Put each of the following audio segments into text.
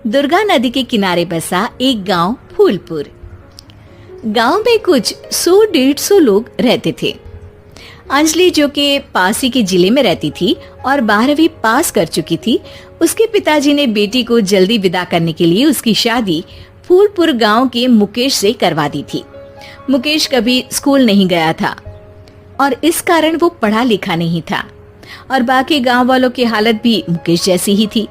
दुर्गा नदी के किनारे बसा एक गांव फूलपुर। गांव में कुछ 100-150 लोग रहते थे। अंजलि, जो कि पास ही के जिले में रहती थी और 12वीं पास कर चुकी थी, उसके पिताजी ने बेटी को जल्दी विदा करने के लिए उसकी शादी फूलपुर गांव के मुकेश से करवा दी थी। मुकेश कभी स्कूल नहीं गया था और इस कारण वो पढ़ा लिखा नहीं था और बाकी गांव वालों की हालत भी मुकेश जैसी ही थी।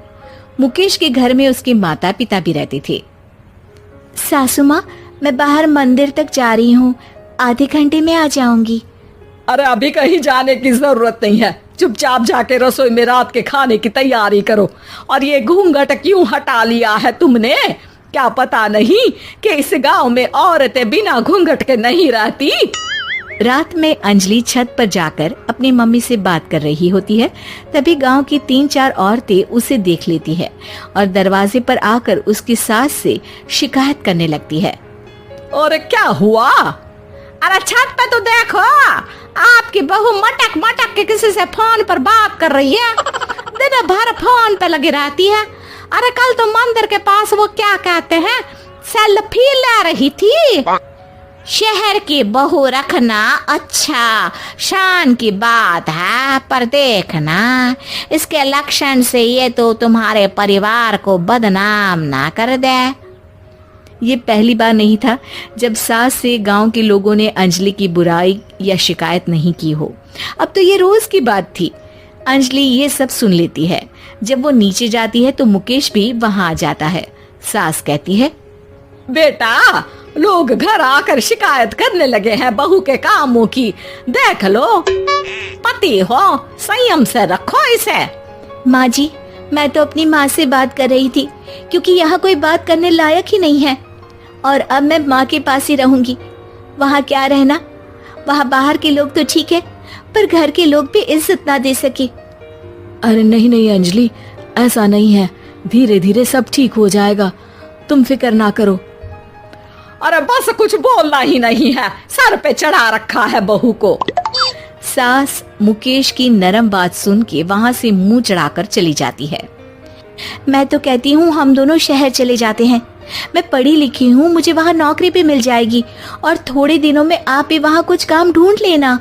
मुकेश के घर में उसके माता पिता भी रहते थे। सासू माँ, मैं बाहर मंदिर तक जा रही हूँ, आधे घंटे में आ जाऊंगी। अरे अभी कहीं जाने की जरूरत नहीं है, चुपचाप जाके रसोई में रात के खाने की तैयारी करो। और ये घूंघट क्यों हटा लिया है तुमने? क्या पता नहीं कि इस गांव में औरतें बिना घूंघट के नहीं रहती? रात में अंजलि छत पर जाकर अपनी मम्मी से बात कर रही होती है। तभी गांव की 3-4 औरतें उसे देख लेती है और दरवाजे पर आकर उसकी सास से शिकायत करने लगती है। और क्या हुआ? अरे छत पे तो देखो, आपकी बहू मटक मटक के किसी से फोन पर बात कर रही है। दिन भर फोन पे लगी रहती है। अरे कल तो मंदिर के पास वो क्या कहते हैं, सेल्फी ले रही थी। शहर की बहू रखना अच्छा शान की बात है, पर देखना इसके लक्षण से ये तो तुम्हारे परिवार को बदनाम ना कर दे। ये पहली बार नहीं था जब सास से गांव के लोगों ने अंजलि की बुराई या शिकायत नहीं की हो। अब तो ये रोज की बात थी। अंजलि ये सब सुन लेती है। जब वो नीचे जाती है तो मुकेश भी वहां आ जाता है। सास कहती है, बेटा, लोग घर आकर शिकायत करने लगे हैं बहू के कामों की। देख लो, पति हो, संयम से रखो इसे। माँ जी, मैं तो अपनी माँ से बात कर रही थी क्योंकि यहाँ कोई बात करने लायक ही नहीं है और अब मैं माँ के पास ही रहूंगी। वहाँ क्या रहना, वहाँ बाहर के लोग तो ठीक है पर घर के लोग भी इज्जत ना दे सके। अरे नहीं नहीं अंजलि, ऐसा नहीं है, धीरे धीरे सब ठीक हो जाएगा, तुम फिक्र ना करो। अरे बस कुछ बोलना ही नहीं है, सर पे चढ़ा रखा है बहू को। सास मुकेश की नरम बात सुन के वहाँ से मुंह चढ़ाकर चली जाती है। मैं तो कहती हूँ हम दोनों शहर चले जाते हैं। मैं पढ़ी लिखी हूँ, मुझे वहाँ नौकरी भी मिल जाएगी और थोड़े दिनों में आप भी वहाँ कुछ काम ढूंढ लेना।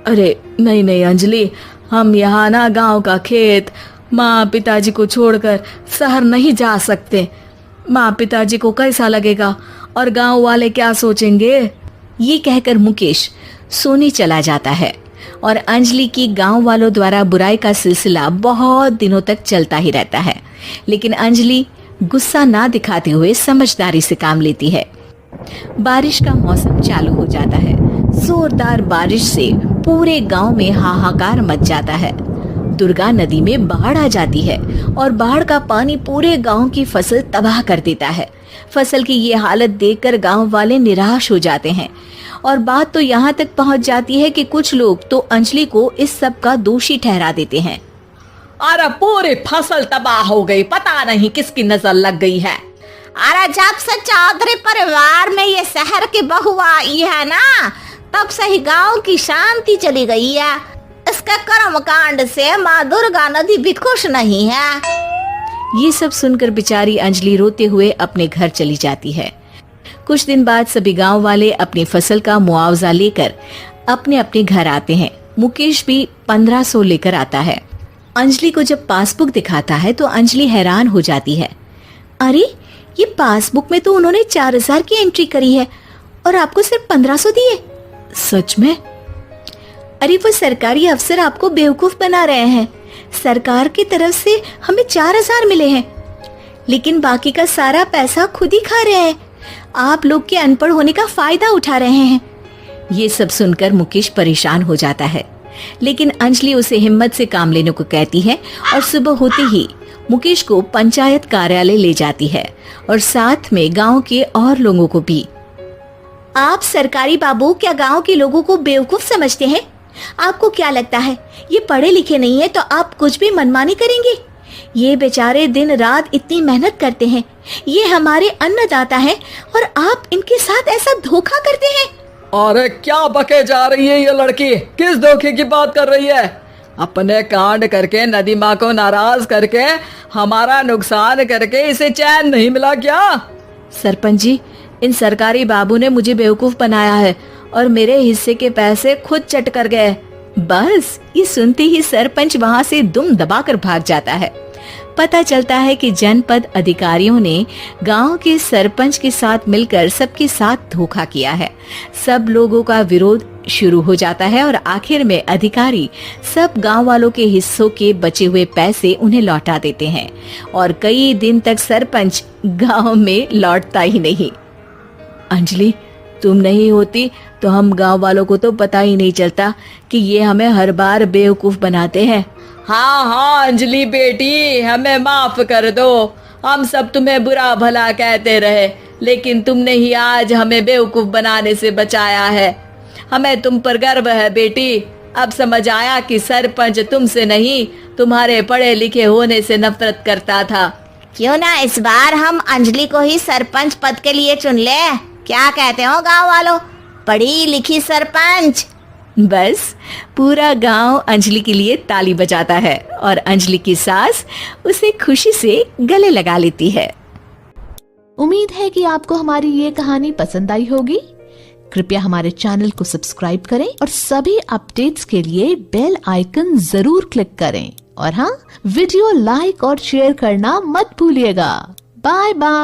अरे नहीं नहीं अंजलि, हम यहाँ ना गांव का खेत, माँ पिताजी को छोड़कर शहर नहीं जा सकते। माँ पिताजी को कैसा लगेगा और गांव वाले क्या सोचेंगे? ये कहकर मुकेश सोने चला जाता है और अंजलि की गांव वालों द्वारा बुराई का सिलसिला बहुत दिनों तक चलता ही रहता है। लेकिन अंजलि गुस्सा ना दिखाते हुए समझदारी से काम लेती है। बारिश का मौसम चालू हो जाता है। जोरदार बारिश से पूरे गांव में हाहाकार मच जाता है। दुर्गा नदी में बाढ़ आ जाती है और बाढ़ का पानी पूरे गांव की फसल तबाह कर देता है। फसल की ये हालत देखकर गांव वाले निराश हो जाते हैं और बात तो यहाँ तक पहुँच जाती है कि कुछ लोग तो अंजलि को इस सब का दोषी ठहरा देते हैं। अरे पूरी फसल तबाह हो गई, पता नहीं किसकी नजर लग गई है। अरे जब से चौधरी परिवार में ये शहर की बहू आई है ना, तब से ही गांव की शांति चली गई है। इसके कर्म कांड से माँ दुर्गा नदी भी खुश नहीं है। ये सब सुनकर बेचारी अंजलि रोते हुए अपने घर चली जाती है। कुछ दिन बाद सभी गांव वाले अपनी फसल का मुआवजा लेकर अपने अपने घर आते हैं। मुकेश भी 1500 लेकर आता है। अंजलि को जब पासबुक दिखाता है तो अंजलि हैरान हो जाती है। अरे, ये पासबुक में तो उन्होंने 4000 की एंट्री करी है और आपको सिर्फ 1500 दिए। सच में? अरे, वो सरकारी अफसर आपको बेवकूफ बना रहे हैं। सरकार की तरफ से हमें 4000 मिले हैं, लेकिन बाकी का सारा पैसा खुद ही खा रहे हैं। आप लोग के अनपढ़ होने का फायदा उठा रहे हैं। ये सब सुनकर मुकेश परेशान हो जाता है, लेकिन अंजलि उसे हिम्मत से काम लेने को कहती है और सुबह होते ही मुकेश को पंचायत कार्यालय ले जाती है और साथ में गांव के और लोगों को भी। आप सरकारी बाबू क्या गांव के लोगों को बेवकूफ समझते हैं? आपको क्या लगता है ये पढ़े लिखे नहीं है तो आप कुछ भी मनमानी करेंगे? ये बेचारे दिन रात इतनी मेहनत करते हैं, ये हमारे अन्नदाता हैं और आप इनके साथ ऐसा धोखा करते हैं। अरे क्या बके जा रही है ये लड़की, किस धोखे की बात कर रही है? अपने कांड करके नदी माँ को नाराज करके हमारा नुकसान करके इसे चैन नहीं मिला क्या? सरपंच जी, इन सरकारी बाबू ने मुझे बेवकूफ बनाया है और मेरे हिस्से के पैसे खुद चट कर गए। बस ये सुनते ही सरपंच वहाँ से दुम दबाकर भाग जाता है। पता चलता है कि जनपद अधिकारियों ने गांव के सरपंच के साथ मिलकर सबके साथ धोखा किया है। सब लोगों का विरोध शुरू हो जाता है और आखिर में अधिकारी सब गांव वालों के हिस्सों के बचे हुए पैसे उन्हें लौटा देते हैं और कई दिन तक सरपंच गांव में लौटता ही नहीं। अंजलि, तुम नहीं होती तो हम गांव वालों को तो पता ही नहीं चलता कि ये हमें हर बार बेवकूफ बनाते हैं। हाँ हाँ अंजलि बेटी, हमें माफ कर दो। हम सब तुम्हें बुरा भला कहते रहे, लेकिन तुमने ही आज हमें बेवकूफ बनाने से बचाया है। हमें तुम पर गर्व है बेटी। अब समझ आया कि सरपंच तुमसे नहीं, तुम्हारे पढ़े लिखे होने से नफरत करता था। क्यों ना इस बार हम अंजलि को ही सरपंच पद के लिए चुन ले? क्या कहते हो गांव वालों? पढ़ी लिखी सरपंच। बस पूरा गांव अंजलि के लिए ताली बजाता है और अंजलि की सास उसे खुशी से गले लगा लेती है। उम्मीद है कि आपको हमारी ये कहानी पसंद आई होगी। कृपया हमारे चैनल को सब्सक्राइब करें और सभी अपडेट्स के लिए बेल आइकन जरूर क्लिक करें। और हाँ, वीडियो लाइक और शेयर करना मत भूलिएगा। Bye bye.